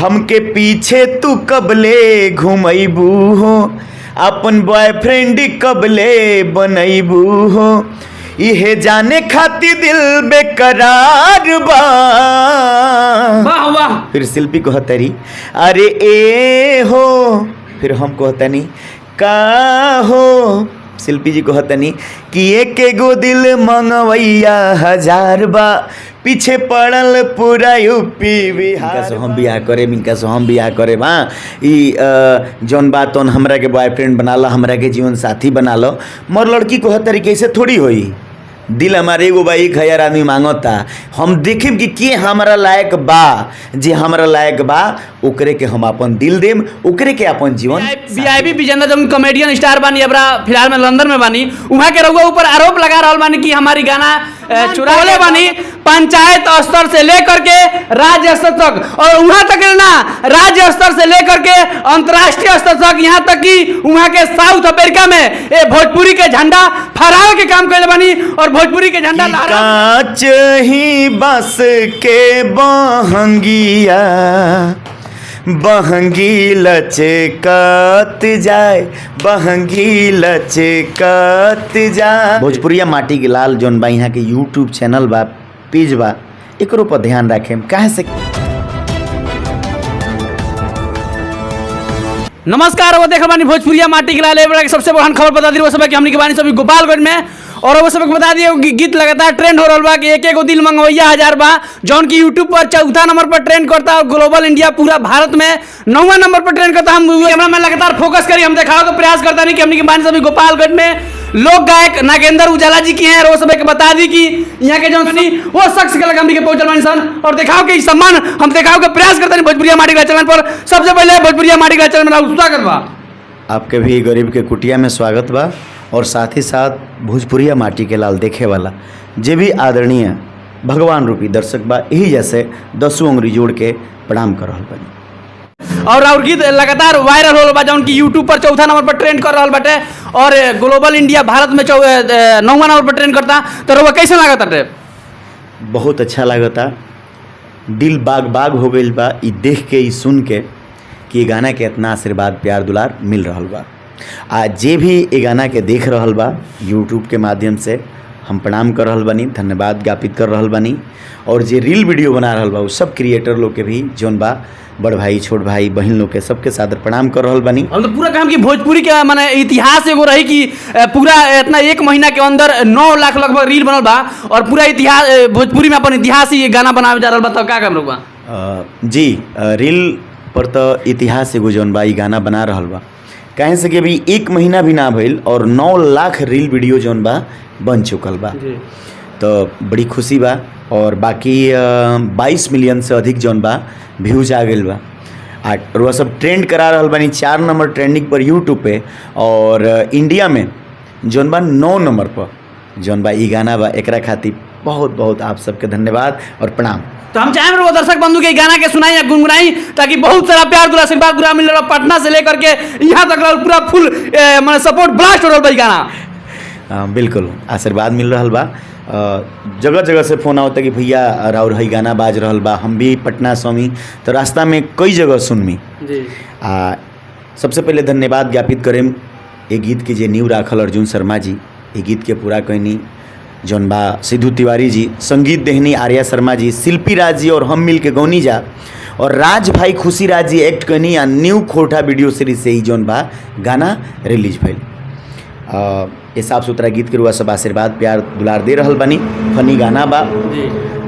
हमके पीछे तू कबले घुमैबू हो, अपन बॉयफ्रेंड कबले बनैबू हो, इहे जाने खातिर दिल बेकरार बा। वाह वाह। फिर शिल्पी कहतरी अरे ए हो, फिर हम कहतनी का हो। शिल्पी जी कहतनी कि एक एगो दिल मंगवैया हजार बा, पीछे पड़ल पूरा यूपी बिहार। से हम बियाह करे, इनका से हम बियाह करे। हाँ जौन बात तौन हमरा के बॉयफ्रेंड बना लो, हमरा के जीवन साथी बना लो। मोर लड़की को हर तरीके से थोड़ी होई, दिल हमारे एगो बा 1000 आदमी मांगता, हम देखेम कि के हमारा लायक बा, जे हमारा लायक बा ओकरे के हम अपन दिल देम, ओकरे के अपन जीवन। वीआईपी विजेंद्र जौन कॉमेडियन स्टार बानी, अब फिलहाल में लंदन में बानी, वहाँ के रउआ ऊपर आरोप लगा रहल बानी कि हमारी गाना चुरावले बानी, पंचायत स्तर से लेकर के राज्य स्तर तक, और वहाँ तक ना राज्य स्तर से लेकर के अंतर्राष्ट्रीय स्तर तक, यहाँ तक कि वहाँ के साउथ अमेरिका में ये भोजपुरी के झंडा फहरावे के काम कैले बानी, और भोजपुरी के झंडा कांच ही बस के बहंगिया, बहंगी लचकत जाए, बहंगी लचकत जाए। भोजपुरिया माटी के लाल जौन बा यहाँ के यूट्यूब चैनल बा, पेज बा, एकरो पर ध्यान रखें। काहे से नमस्कार, वो देख बानी भोजपुरिया माटी के लाल सबसे बड़ा खबर बता दी वो सब कि हमनी के बानी सभी गोपालगंज में, और वो सब बता दिए कि गीत लगातार ट्रेंड हो रहा बा कि एक एगो दिल मंगवैया हजार बा, जौन की यूट्यूब पर 4था नंबर पर ट्रेंड करता, और ग्लोबल इंडिया पूरा भारत में 9वां नंबर पर ट्रेंड करता। हम कैमरा में लगातार फोकस करी, हम दिखाओ तो प्रयास करता नहीं कि हमनी के बानी सभी गोपालगंज में लोक गायक नागेंद्र उजाला जी की हैं, और वो सब बता दी कि यहाँ के जौन वो शख्स के लगा हमनी के पहुंचल बानी सन, और दिखाओ के सम्मान हम दिखाओ के प्रयास करता नहीं भोजपुरिया माटी के चैनल पर। सबसे पहले भोजपुरिया माटी के चैनल में स्वागत बा आपके भी गरीब के कुटिया में स्वागत बा, और साथ ही साथ भोजपुरिया माटी के लाल देखे वाला जे भी आदरणीय भगवान रूपी दर्शक बा, यही जैसे 10 उंगली जोड़ के प्रणाम कर रहल बानी। और गीत लगातार वायरल हो बा, जौन की यूट्यूब पर 4था नंबर पर ट्रेंड कर रहल बाटे, और ग्लोबल इंडिया भारत में 9वां नंबर पर ट्रेंड करता। तो रउआ कैसे लागत रे? बहुत अच्छा लागता, दिल बाग बाग हो गइल बा ई देख के, ई सुन के कि ये गाना के इतना आशीर्वाद प्यार दुलार मिल रहल बा। आज जे भी ये गाना के देख रहल बा यूट्यूब के माध्यम से, हम प्रणाम कर रहल बानी, धन्यवाद ज्ञापित कर रहल बानी। और जे रील वीडियो बना रहल बा वो सब क्रिएटर लोग के भी जौन बा, बड़ भाई छोट भाई बहन लोग के सबके सादर प्रणाम कर रहल बानी। हम तो पूरा काम कि भोजपुरी के माने इतिहास एगो रही कि पूरा इतना 1 महीना के अंदर 9 लाख लगभग रील बनल बा, और पूरा इतिहास भोजपुरी में अपन इतिहास ही गाना बनावे जा रहल बा। तो का काम लोग बा जी रील पर तो इतिहास एगो जौन बा ई गाना बना रहल बा, कहें से कि अभी 1 महीना भी ना भइल और 9 लाख रील वीडियो जौन बा बन चुकल बा, तो बड़ी खुशी बा। और बाकी 22 मिलियन से अधिक जौन बा व्यूज आ गइल बा, और वह सब ट्रेंड करा रहल बानी 4 नंबर ट्रेंडिंग पर यूट्यूब पे, और इंडिया में जौन बा 9 नंबर पर जौन बा ई गाना बा। एकरा खातिर बहुत बहुत आप सबके धन्यवाद और प्रणाम। तो हम चाहें वो दर्शक बंधु के गाना के सुनाई या गुनगुनाई, ताकि बहुत सारा प्यार दुला आशीर्वाद पूरा मिल रहा, पटना से लेकर के यहाँ तक पूरा फुल माने सपोर्ट ब्लास्ट हो रहा है गाना। बिल्कुल आशीर्वाद मिल रहा बा, जगह जगह से फोन आवता कि भैया राउर हई गाना बाज रहल बा, हम भी पटना स्वामी, तो रास्ता में कई जगह सुनमी। सबसे पहले धन्यवाद ज्ञापित करें ये गीत के जे नींव राखल अर्जुन शर्मा जी, ये गीत के पूरा कहनी जौन बा सिद्धू तिवारी जी, संगीत देहनी आर्या शर्मा जी, शिल्पी राज जी और हम मिल के गौनी जा, और राज भाई खुशी राज जी एक्ट करनी आ न्यू खोटा वीडियो सीरीज से ही जौन बा गाना रिलीज भइल। ये साफ सुथरा गीत के रुआ सब आशीर्वाद प्यार दुलार दे रहल बनी। फनी गाना बा,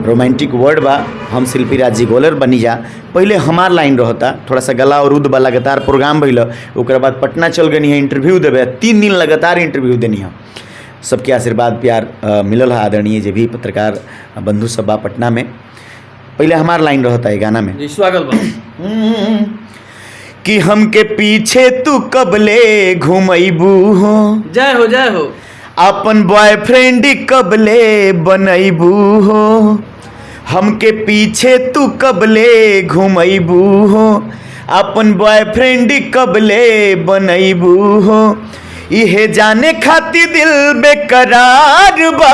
रोमांटिक वर्ड बा, हम शिल्पी राज जी गोलर बनी जा। पहले हमार लाइन रहता, थोड़ा सा गला और उद बा, लगातार प्रोग्राम भइल, ओकर बाद पटना चल गनी है इंटरव्यू देवे, 3 दिन लगातार इंटरव्यू देनी है। सबके आशीर्वाद प्यार मिलल है, आदरणीय जे भी पत्रकार बंधु सब बा पटना में। पहले हमार लाइन रहता है गाना में, स्वागत बा कि हमके पीछे तू कबले घुमैबू हो, जय हो जय हो, अपन बॉयफ्रेंड कबले बनैबू हो, हमके पीछे तू कबले घुमैबू हो, अपन बॉयफ्रेंड कबले बनैबू हो, इहे जाने खातिर दिल बेकरार बा।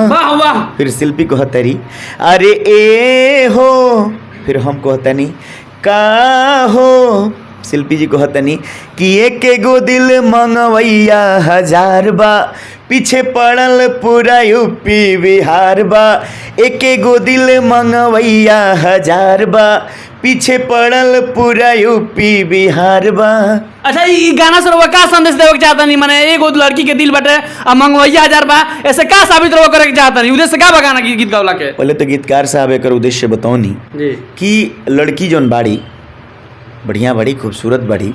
वाह वाह। फिर शिल्पी कहतरी अरे ए हो, फिर हम कहतनी का हो शिल्पी जी कहतनी कि एक गो दिल मंगवैया हजार बा, पीछे पड़ल पूरा यूपी बिहार बा। एक गो दिल मंगवैया हजार बा, पीछे पड़ल पूरा यूपी बिहार बा। अच्छा, ई गाना से रउआ का संदेश देवे के चाहता नहीं? माने एगो लड़की के दिल बटे आ मंगवैया हजार बा, ऐसे का साबित रउआ करे के चाहता नहीं? उद्देश्य का बा गाना की गीत गावला के? पहले तो गीतकार साहब एकर उद्देश्य बताओनी जी कि लड़की जौन बाड़ी बढ़िया बड़ी खूबसूरत बड़ी,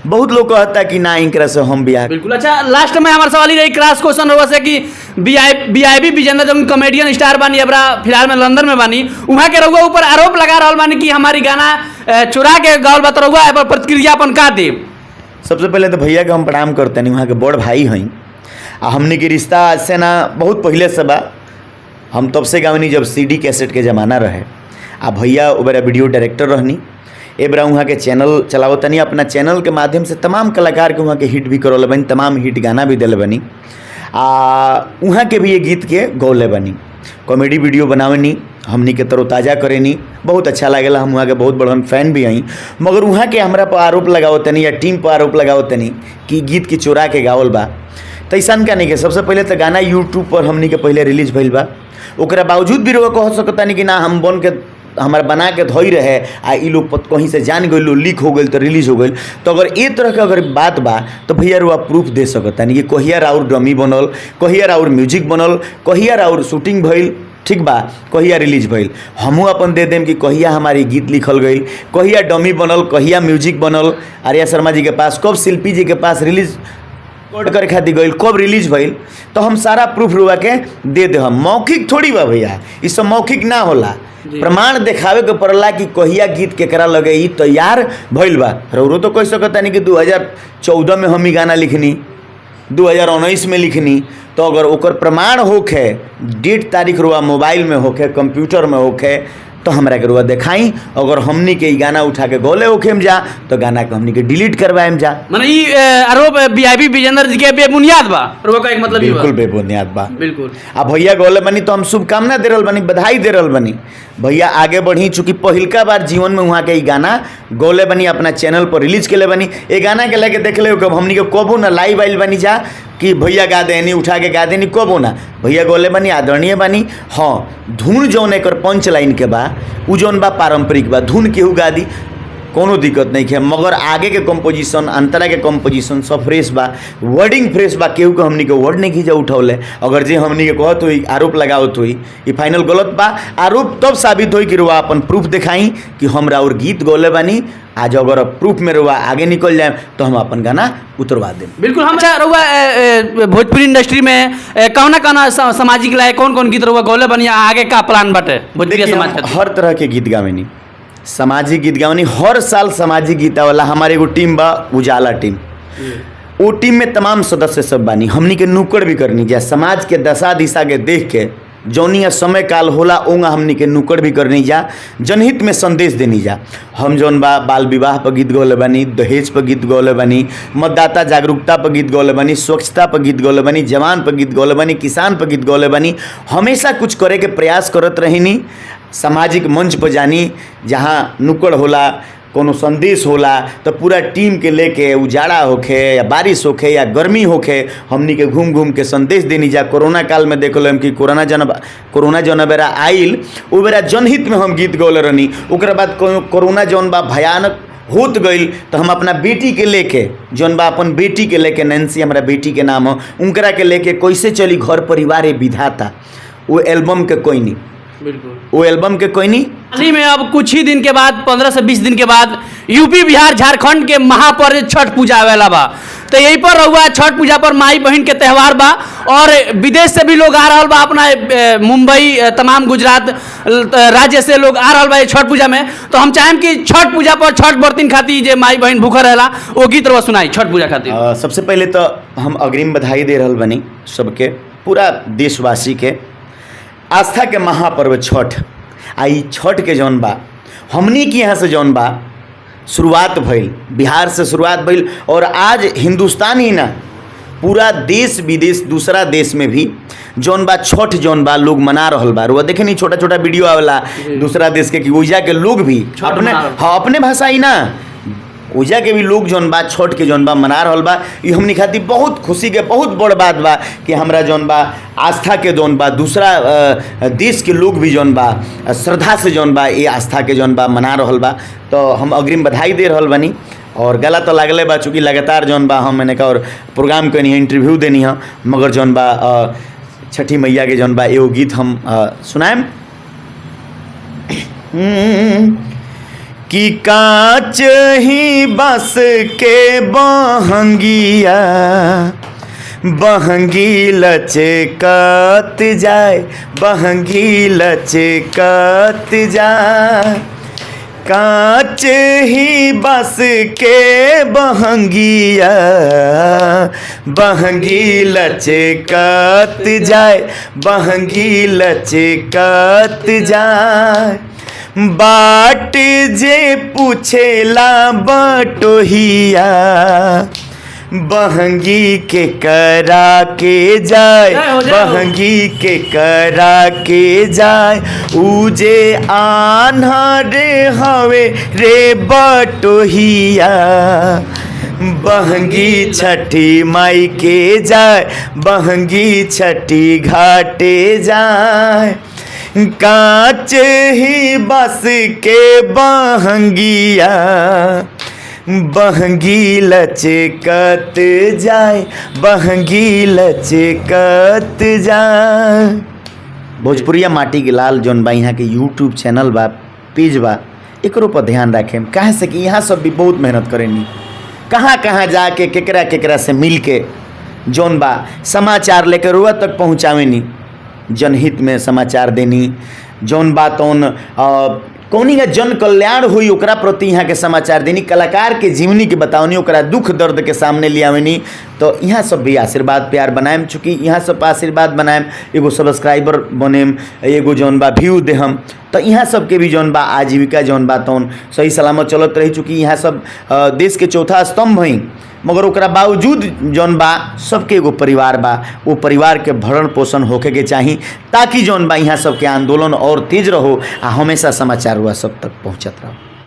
बहुत लोग कहता कि ना इनकरा से हम बियाह। बिल्कुल। अच्छा, लास्ट में हमारा सवाल ही रही क्रॉस क्वेश्चन रहुआ से कि बीआईबी विजेंद्र जो कॉमेडियन स्टार बानी अबरा फिलहाल में लंदन में बानी, वहाँ के रहुआ ऊपर आरोप लगा रहल बानी कि हमारी गाना चुरा के गावल बा, तो रहुआ पर प्रतिक्रिया अपन का देब? सबसे पहले तो भैया के हम प्रणाम करते नहीं, वहाँ के बड़ भाई हैं आ हमने के रिश्ता आज से ना बहुत पहले से बा। हम तब से गावनी जब CD कैसेट के ज़माना रहे, आ भैया ओबरा वीडियो डायरेक्टर रहनी। एबरा वहाँ के चैनल चलावतनी, अपना चैनल के माध्यम से तमाम कलाकार के वहाँ के हिट भी करल बनी, तमाम हिट गाना भी दिल बनी। आ वहाँ के भी ये गीत के गौले बनी, कॉमेडी वीडियो बनावनी, हमनी के तरोताज़ा करेनी, बहुत अच्छा लागेला। हम वहाँ के बहुत बड़न फैन भी हई। मगर वहाँ के हमरा पर आरोप लगावतनी या टीम पर आरोप लगावतनी कि गीत के चोरा के गावल बा, तो ऐसा का नहीं के। सबसे पहले तो गाना यूट्यूब पर हमनी के पहले रिलीज भइल बा, ओकरा बावजूद भी रउआ कह सकतानी कि ना हम बन के हमारा बना के धोई रहे आ ई लोग कहीं से जान गए, लीक हो गई तो रिलीज हो गई। तो अगर ए तरह के अगर बात बा तो भैया रुआ प्रूफ दे सकता नहीं कि कहिया राउर डमी बनल, कहिया राउर म्यूजिक बनल, कहिया राउर शूटिंग भइल, ठीक बा, कहिया रिलीज भइल। हमहू अपन दे देम कि कहिया हमारी गीत लिखल गई, कहिया डमी बनल, कहिया म्यूजिक बनल आर्या शर्मा जी के पास, कब शिल्पी जी के पास रिलीज रिकॉर्ड करे खातिर गई, कब रिलीज भइल, तो हम सारा प्रूफ रुआ के दे दे। हम मौखिक थोड़ी बा भैया, ई सब मौखिक ना होला, प्रमाण देखावे के पड़ला कि कहिया गीत केकरा लगे ई तैयार भइल बा। रउरो तो कह सकता नहीं कि 2014 में हम ही गाना लिखनी, 2019 में लिखनी, तो अगर ओकर प्रमाण होखे, डेट तारीख रुआ मोबाइल में होखे, कंप्यूटर में होखे, तो हमरा के रुआ देखाई। अगर हमनी के ई गाना उठा के गोले होखेम जा तो गाना के हमनी के डिलीट करवाएम जा। माने ई आरोप बीआईबी विजेंद्र जी के बेबुनियाद बा, रुआ का एक मतलब ई बा? बिल्कुल बेबुनियाद बा, बिल्कुल। आ भैया गोले बनी तो हम शुभकामना दे रहल बनी, बधाई दे रहल बनी। भैया आगे बढ़ी, चूँकि पहिलका बार जीवन में वहाँ के ई गाना गोले बनी, अपना चैनल पर रिलीज के ले बनी। ये गाना के लेके देख ले कब हमनी के कबो ना लाइव आइल बनी जा कि भैया गा देनी, उठा के गा देनी, कबो ना। भैया गोले बनी, आदरणीय बनी। हाँ, धुन जौन एक पंच लाइन के बा उ जौन बा पारंपरिक बा, धुन केहू गा दी, कोनो दिक्कत नहीं है। मगर आगे के कंपोजिशन, अंतरा के कंपोजिशन सब फ्रेश बा, वर्डिंग फ्रेश बा, केहू के हमनी के वर्ड नहीं खींचा उठौले। अगर जे हमनी के कहत हुई, आरोप लगावत हुई, ये फाइनल गलत बा। आरोप तब साबित हुई कि रुआ अपन प्रूफ दिखाई कि हमरा और गीत गौले बानी। आज अगर प्रूफ में रुआ आगे निकल जाए तो हम अपन गाना उतरवा दें। बिल्कुल। हम रुआ भोजपुरी इंडस्ट्री में कौना कौना सामाजिक लाए कौन कौन गीत रुआ गौले बनी, आगे का प्लान बाटे भोजपुरी समाज का? हर तरह के गीत गावेनी, सामाजिक गीत गावनी, हर साल सामाजिक गीत वाला हमारे एगो टीम बा, उजाला टीम। वो टीम में तमाम सदस्य सब बानी, हमनी के नुक्कड़ भी करनी जा, समाज के दशा दिशा के देख के जौनिया समय काल होला ओंगा हमनी के नुक्कड़ भी करनी जा, जनहित में संदेश देनी जा। हम जौन बा बाल विवाह पर गीत गौले बानी, दहेज पर गीत गौले बानी, मतदाता जागरूकता पर गीत गौले बानी, स्वच्छता पर गीत गौले बानी, जवान पर गीत गौले बानी, किसान पर गीत गौले बानी। हमेशा कुछ करे के प्रयास करत रहिनी। सामाजिक मंच पर जानी, जहाँ नुक्कड़ होला, कोनो संदेश होला, तो पूरा टीम के लेके उजाड़ा होखे या बारिश होखे या गर्मी होखे, हमनी के घूम घूम के संदेश देनी जा। कोरोना काल में देख लो कि कोरोना जौन बेरा आइल वो बेरा जनहित में हम गीत गौले रहनी। ओकरा बाद कोरोना जौन बा भयानक होत गई तो हम अपना बेटी के लेके, जौन बा अपन बेटी के लेके, नैन्सी हमारा बेटी के नाम हो, उनकरा के लेके कैसे चली घर परिवार विधाता, वो एल्बम के कोई नहीं, बिल्कुल वो एल्बम के कोई नहीं। हाल ही में अब कुछ ही दिन के बाद, 15 से 20 दिन के बाद यूपी बिहार झारखंड के महापर्व छठ पूजा आवेला बा, तो यही पर रहुआ छठ पूजा पर माई बहन के त्यौहार बा और विदेश से भी लोग आ रहा बा, अपना मुंबई, तमाम गुजरात राज्य से लोग आ रहा बा छठ पूजा में। तो हम चाहें कि छठ पूजा पर छठ बर्तन खातिर जे माई बहन भूखा रहेला वो गीत रहुआ सुनाई छठ पूजा खातिर। सबसे पहले तो हम अग्रिम बधाई दे रहल बनी सबके, पूरा देशवासी के। आस्था के महापर्व छठ, आई छठ के जौन बा हमनी के यहाँ से जौन बा शुरुआत भइल, बिहार से शुरुआत भइल और आज हिंदुस्तान ही ना पूरा देश विदेश दूसरा देश में भी जौन बा छठ जौन बा लोग मना रहल बा। रुआ देखे नहीं छोटा छोटा वीडियो आवेला दूसरा देश के कि ओइजा के लोग भी अपने अपने भाषा ही ना ओइजा के भी लोग जौन बा छठ के जौन बा मना रहल बा। ये हमनी खातिर बहुत खुशी के बहुत बड़ बात बा कि हमरा जौन बा आस्था के जौन बा दूसरा देश के लोग भी जौन बा श्रद्धा से जौन बा ये आस्था के जौन बा मना रहल बा। तो हम अग्रिम बधाई दे रहल बानी। और गला तो लागले बा चूँकि लगातार जौन बा हम मैंने कहा और प्रोग्राम कनी है इंटरव्यू देनी है मगर जौन बा छठी मैया के जौन बा एगो गीत हम सुनाएम कि कांच ही बस के बहंगिया बहंगी लचकत जाए बहंगी लचकत जाए कांच ही बस के बहंगिया बहंगी लचकत जाए बहंगी लचकत जाए बाट जे पूछेला बटोहिया बहंगी के करा के जाए बहंगी के करा के जाए उजे आन्हर हवे रे बटोहिया बहंगी छठी माई के जाए बहंगी छठी घाटे जाए कांच ही बस के बहंगिया बहंगी लचकत जाए बहंगी लचकत जाए। भोजपुरिया माटी के लाल जौन बा यहाँ के यूट्यूब चैनल बा पेज बा एकरो पर ध्यान रखें काहे से कि यहाँ सब भी बहुत मेहनत करेनी कहाँ कहाँ जाके केकरा केकरा से मिल के जौन बा समाचार लेकर रुआ तक पहुँचावेनी जनहित में समाचार देनी जौन बात कौनी का जन कल्याण हुई ओकरा प्रति यहाँ के समाचार देनी कलाकार के जीवनी के बतावनी ओकरा दुख दर्द के सामने ले आवेनी। तो यहाँ सब भी आशीर्वाद प्यार बनाएम चूँकि यहाँ सब आशीर्वाद बनाएम एगो सब्सक्राइबर बनेम एगो जौन बा व्यू देहम तो यहाँ सब के भी जौन बा आजीविका जौन बा तौन सही सलामत चलत रही चूँकि यहाँ सब देश के चौथा स्तंभ हई मगर ओकरा बावजूद जौन बा सबके एगो परिवार बा वो परिवार के भरण पोषण होके के चाही ताकि जौन बा यहाँ सबके आंदोलन और तेज रहो आ हमेशा समाचार हुआ सब तक पहुँचत रहो।